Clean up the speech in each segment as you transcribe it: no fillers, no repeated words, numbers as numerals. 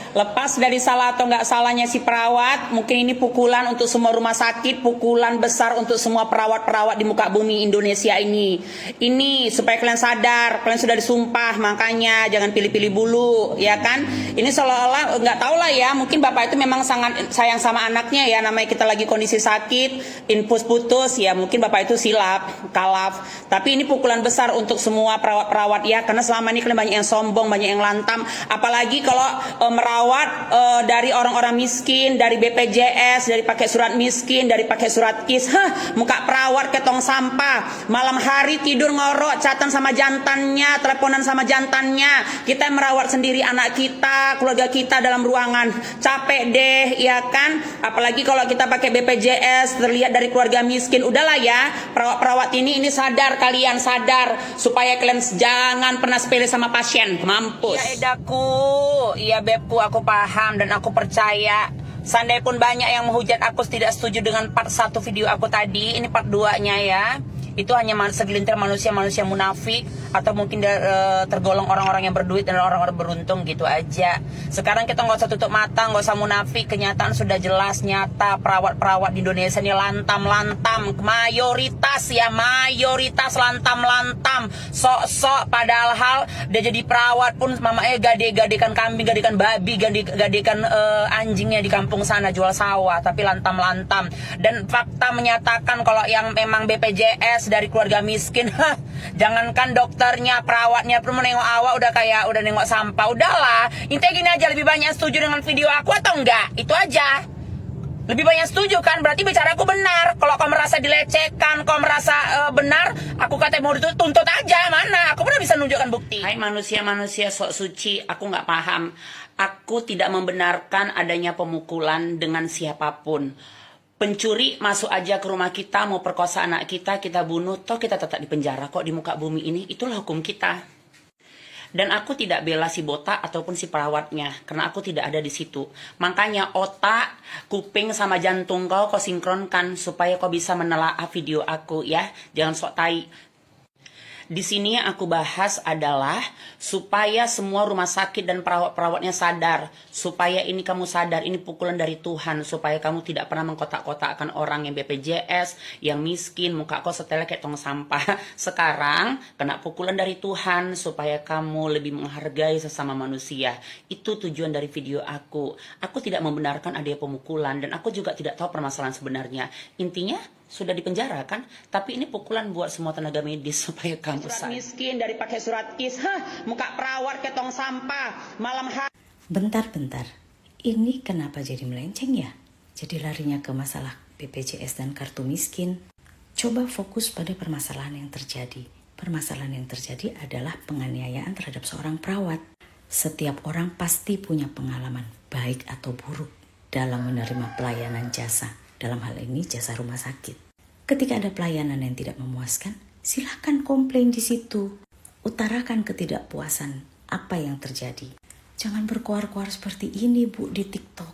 Lepas dari salah atau nggak salahnya si perawat, mungkin ini pukulan untuk semua rumah sakit, pukulan besar untuk semua perawat-perawat di muka bumi Indonesia ini. Ini supaya kalian sadar, kalian sudah disumpah, makanya jangan pilih-pilih bulu, ya kan? Ini seolah-olah nggak tahu lah ya, mungkin bapak itu memang sangat sayang sama anaknya ya, namanya kita lagi kondisi sakit, infus putus, ya mungkin bapak itu silap, kalaf. Tapi ini pukulan besar untuk semua perawat-perawat ya, karena selama ini kalian banyak yang sombong, banyak yang lantam, apalagi kalau merawat dari orang-orang miskin, dari BPJS, dari pakai surat miskin, dari pakai surat KIS. Muka perawat ketong sampah, malam hari tidur ngorok, chatan sama jantannya, teleponan sama jantannya. Kita merawat sendiri anak kita, keluarga kita dalam ruangan, capek deh, ya kan? Apalagi kalau kita pakai BPJS, terlihat dari keluarga miskin. Udahlah ya, perawat-perawat ini sadar, kalian sadar, supaya kalian jangan pernah sepele sama pasien. Mampus. Iya edaku, iya bebku, aku paham dan aku percaya. Seandainya pun banyak yang menghujat aku tidak setuju dengan part 1 video aku tadi, ini part 2-nya ya. Itu hanya segelintir manusia-manusia munafik, atau mungkin tergolong orang-orang yang berduit dan orang-orang beruntung gitu aja. Sekarang kita nggak usah tutup mata, nggak usah munafik. Kenyataan sudah jelas, nyata. Perawat-perawat di Indonesia ini lantam-lantam, mayoritas ya, mayoritas lantam-lantam, sok-sok. Padahal hal dia jadi perawat pun mamanya gade-gadekan kambing, gadekan babi, gadekan anjingnya di kampung sana jual sawah, tapi lantam-lantam. Dan fakta menyatakan kalau yang memang BPJS dari keluarga miskin, jangankan dokternya, perawatnya pun menengok awak udah nengok sampah. Udahlah, intinya gini aja, lebih banyak setuju dengan video aku atau enggak? Itu aja. Lebih banyak setuju kan, berarti bicara aku benar. Kalau kau merasa dilecehkan, kau merasa benar, aku kata mau dituntut aja, mana? Aku pernah bisa menunjukkan bukti. Hai manusia-manusia sok suci, aku nggak paham. Aku tidak membenarkan adanya pemukulan dengan siapapun. Pencuri masuk aja ke rumah kita, mau perkosa anak kita bunuh, toh kita tetap di penjara kok di muka bumi ini. Itulah hukum kita. Dan aku tidak bela si botak ataupun si perawatnya, karena aku tidak ada di situ. Makanya otak, kuping sama jantung kau sinkronkan supaya kau bisa menelaah video aku ya. Jangan sok tai. Di sini yang aku bahas adalah supaya semua rumah sakit dan perawat-perawatnya sadar. Supaya ini kamu sadar, ini pukulan dari Tuhan. Supaya kamu tidak pernah mengkotak-kotakkan orang yang BPJS, yang miskin, muka kau setelnya kayak tong sampah. Sekarang kena pukulan dari Tuhan supaya kamu lebih menghargai sesama manusia. Itu tujuan dari video aku. Aku tidak membenarkan adanya pemukulan dan aku juga tidak tahu permasalahan sebenarnya. Intinya sudah dipenjara kan, tapi ini pukulan buat semua tenaga medis supaya kamu surat miskin dari pakai surat KIS, muka perawat ketong sampah, malam hari. Bentar, ini kenapa jadi melenceng ya? Jadi larinya ke masalah BPJS dan kartu miskin. Coba fokus pada permasalahan yang terjadi. Permasalahan yang terjadi adalah penganiayaan terhadap seorang perawat. Setiap orang pasti punya pengalaman, baik atau buruk, dalam menerima pelayanan jasa. Dalam hal ini jasa rumah sakit. Ketika ada pelayanan yang tidak memuaskan, silahkan komplain di situ. Utarakan ketidakpuasan apa yang terjadi. Jangan berkoar-koar seperti ini Bu di TikTok.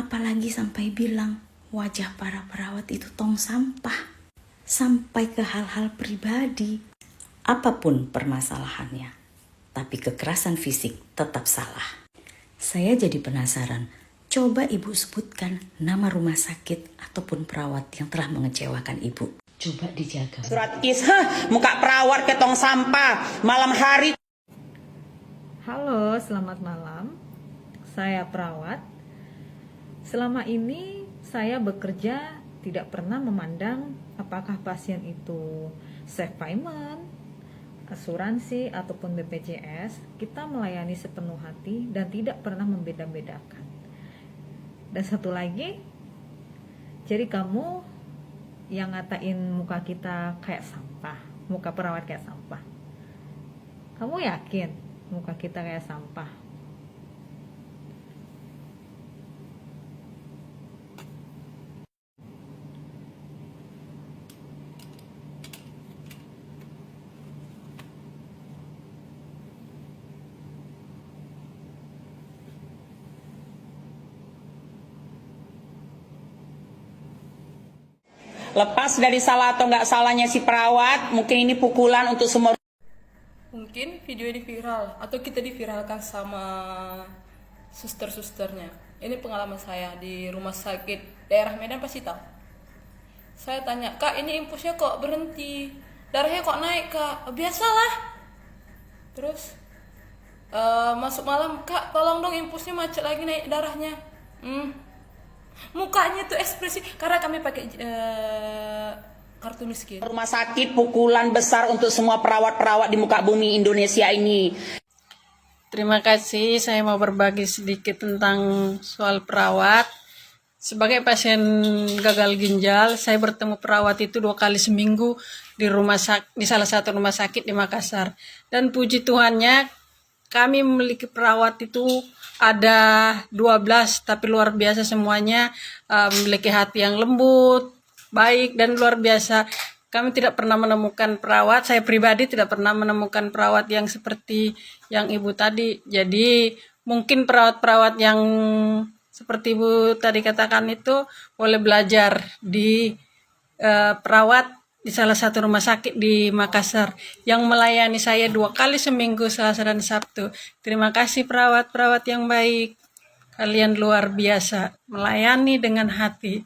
Apalagi sampai bilang wajah para perawat itu tong sampah. Sampai ke hal-hal pribadi. Apapun permasalahannya. Tapi kekerasan fisik tetap salah. Saya jadi penasaran. Coba Ibu sebutkan nama rumah sakit ataupun perawat yang telah mengecewakan Ibu. Coba dijaga. Surat KIS, muka perawat ketong sampah, malam hari. Halo, selamat malam. Saya perawat. Selama ini saya bekerja tidak pernah memandang apakah pasien itu safe payment, asuransi ataupun BPJS. Kita melayani sepenuh hati dan tidak pernah membeda-bedakan. Dan satu lagi, jadi kamu yang ngatain muka kita kayak sampah, muka perawat kayak sampah. Kamu yakin muka kita kayak sampah? Lepas dari salah atau nggak salahnya si perawat, mungkin ini pukulan untuk semua. Mungkin video ini viral atau kita diviralkan sama suster-susternya. Ini pengalaman saya di rumah sakit daerah Medan, pasti tahu. Saya tanya, "Kak, ini infusnya kok berhenti? Darahnya kok naik, Kak?" "Biasalah." Terus masuk malam, "Kak, tolong dong infusnya macet lagi, naik darahnya." Mukanya tuh ekspresi, karena kami pakai kartu miskin. Rumah sakit pukulan besar untuk semua perawat-perawat di muka bumi Indonesia ini. Terima kasih, saya mau berbagi sedikit tentang soal perawat. Sebagai pasien gagal ginjal, saya bertemu perawat itu 2 kali seminggu di salah satu rumah sakit di Makassar. Dan puji Tuhannya, kami memiliki perawat itu ada 12, tapi luar biasa semuanya, memiliki hati yang lembut, baik dan luar biasa. Kami tidak pernah menemukan perawat, saya pribadi tidak pernah menemukan perawat yang seperti yang Ibu tadi. Jadi mungkin perawat-perawat yang seperti Ibu tadi katakan itu boleh belajar di perawat di salah satu rumah sakit di Makassar yang melayani saya 2 kali seminggu, Selasa dan Sabtu. Terima kasih perawat-perawat yang baik. Kalian luar biasa, melayani dengan hati.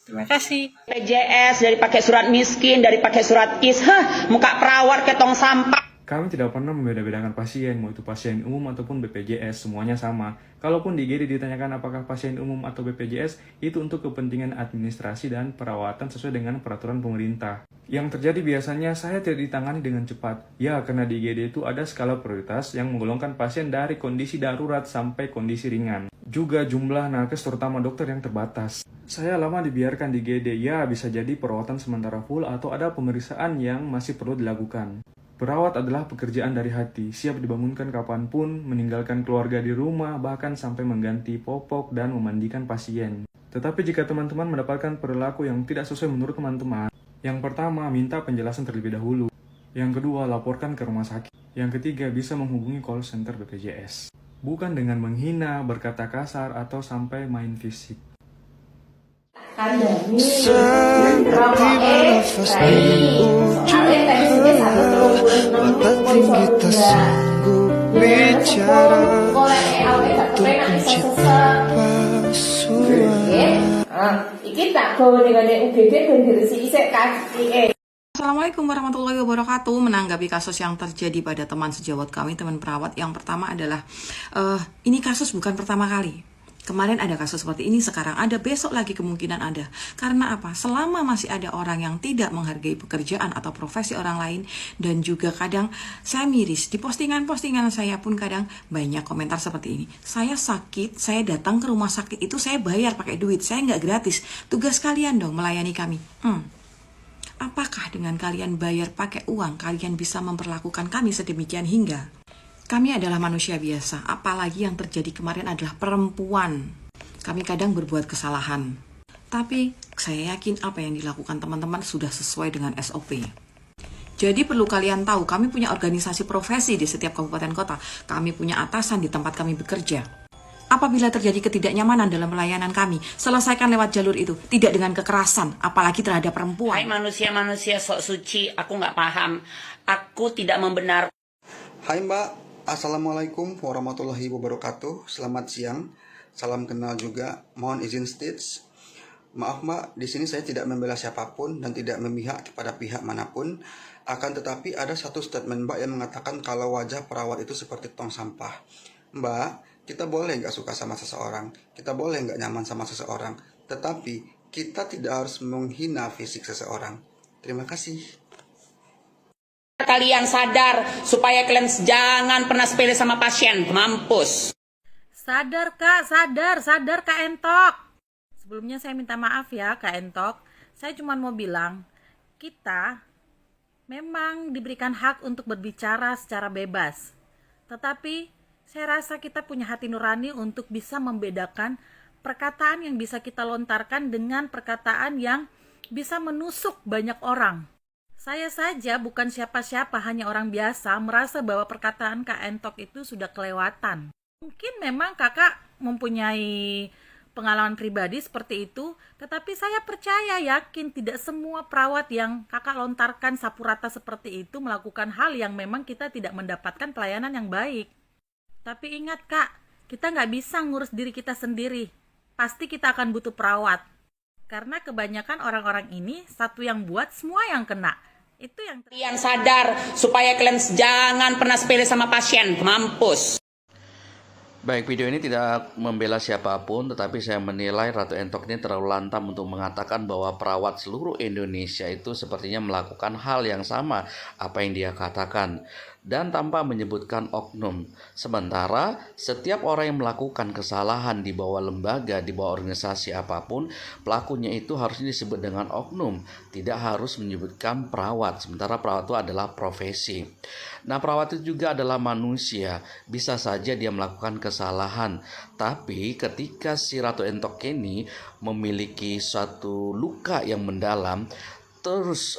Terima kasih. BPJS dari pakai surat miskin, dari pakai surat IS, muka perawat ketong sampah. Kami tidak pernah membeda-bedakan pasien, mau itu pasien umum ataupun BPJS, semuanya sama. Kalaupun di IGD ditanyakan apakah pasien umum atau BPJS, itu untuk kepentingan administrasi dan perawatan sesuai dengan peraturan pemerintah. Yang terjadi biasanya saya tidak ditangani dengan cepat. Ya, karena di IGD itu ada skala prioritas yang menggolongkan pasien dari kondisi darurat sampai kondisi ringan. Juga jumlah nakes terutama dokter yang terbatas. Saya lama dibiarkan di IGD, ya bisa jadi perawatan sementara full atau ada pemeriksaan yang masih perlu dilakukan. Perawat adalah pekerjaan dari hati, siap dibangunkan kapanpun, meninggalkan keluarga di rumah, bahkan sampai mengganti popok dan memandikan pasien. Tetapi jika teman-teman mendapatkan perilaku yang tidak sesuai menurut teman-teman, yang pertama, minta penjelasan terlebih dahulu. Yang kedua, laporkan ke rumah sakit. Yang ketiga, bisa menghubungi call center BPJS. Bukan dengan menghina, berkata kasar, atau sampai main fisik. Batin kita sanggup bicara untuk mencipta suara. Iki tak gawe dengan UGD ben diresi isek kaki. Assalamualaikum warahmatullahi wabarakatuh. Menanggapi kasus yang terjadi pada teman sejawat kami, teman perawat, yang pertama adalah ini kasus bukan pertama kali. Kemarin ada kasus seperti ini, sekarang ada, besok lagi kemungkinan ada. Karena apa? Selama masih ada orang yang tidak menghargai pekerjaan atau profesi orang lain, dan juga kadang saya miris, di postingan-postingan saya pun kadang banyak komentar seperti ini. Saya sakit, saya datang ke rumah sakit itu saya bayar pakai duit, saya nggak gratis. Tugas kalian dong melayani kami. Apakah dengan kalian bayar pakai uang, kalian bisa memperlakukan kami sedemikian hingga? Kami adalah manusia biasa, apalagi yang terjadi kemarin adalah perempuan. Kami kadang berbuat kesalahan. Tapi saya yakin apa yang dilakukan teman-teman sudah sesuai dengan SOP. Jadi perlu kalian tahu, kami punya organisasi profesi di setiap kabupaten kota. Kami punya atasan di tempat kami bekerja. Apabila terjadi ketidaknyamanan dalam pelayanan kami, selesaikan lewat jalur itu, tidak dengan kekerasan, apalagi terhadap perempuan. Hai manusia-manusia sok suci, aku nggak paham. Aku tidak membenar. Hai Mbak, Assalamualaikum warahmatullahi wabarakatuh. Selamat siang, salam kenal juga. Mohon izin stage. Maaf Mbak, di sini saya tidak membela siapapun dan tidak memihak kepada pihak manapun. Akan tetapi ada satu statement Mbak yang mengatakan kalau wajah perawat itu seperti tong sampah. Mbak, kita boleh nggak suka sama seseorang, kita boleh nggak nyaman sama seseorang, tetapi kita tidak harus menghina fisik seseorang. Terima kasih. Kalian sadar supaya kalian jangan pernah sepele sama pasien, mampus. Sadar Kak, sadar Kak Entok. Sebelumnya saya minta maaf ya Kak Entok. Saya cuma mau bilang, kita memang diberikan hak untuk berbicara secara bebas. Tetapi saya rasa kita punya hati nurani untuk bisa membedakan perkataan yang bisa kita lontarkan dengan perkataan yang bisa menusuk banyak orang. Saya saja bukan siapa-siapa, hanya orang biasa, merasa bahwa perkataan Kak Entok itu sudah kelewatan. Mungkin memang kakak mempunyai pengalaman pribadi seperti itu, tetapi saya percaya, yakin tidak semua perawat yang kakak lontarkan sapu rata seperti itu melakukan hal yang memang kita tidak mendapatkan pelayanan yang baik. Tapi ingat Kak, kita nggak bisa ngurus diri kita sendiri. Pasti kita akan butuh perawat. Karena kebanyakan orang-orang ini satu yang buat, semua yang kena. Itu yang Kalian sadar supaya kalian jangan pernah sepele sama pasien. Mampus. Baik, video ini tidak membela siapapun, tetapi saya menilai Ratu Entok ini terlalu lantang untuk mengatakan bahwa perawat seluruh Indonesia itu sepertinya melakukan hal yang sama apa yang dia katakan, dan tanpa menyebutkan oknum. Sementara setiap orang yang melakukan kesalahan di bawah lembaga, di bawah organisasi apapun, pelakunya itu harusnya disebut dengan oknum, tidak harus menyebutkan perawat, sementara perawat itu adalah profesi. Nah, perawat itu juga adalah manusia, bisa saja dia melakukan kesalahan, tapi ketika si Ratu Entok ini memiliki suatu luka yang mendalam, terus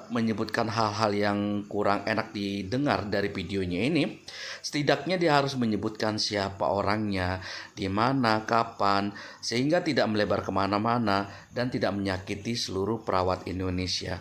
menyebutkan hal-hal yang kurang enak didengar dari videonya ini, setidaknya dia harus menyebutkan siapa orangnya, di mana, kapan, sehingga tidak melebar kemana-mana dan tidak menyakiti seluruh perawat Indonesia.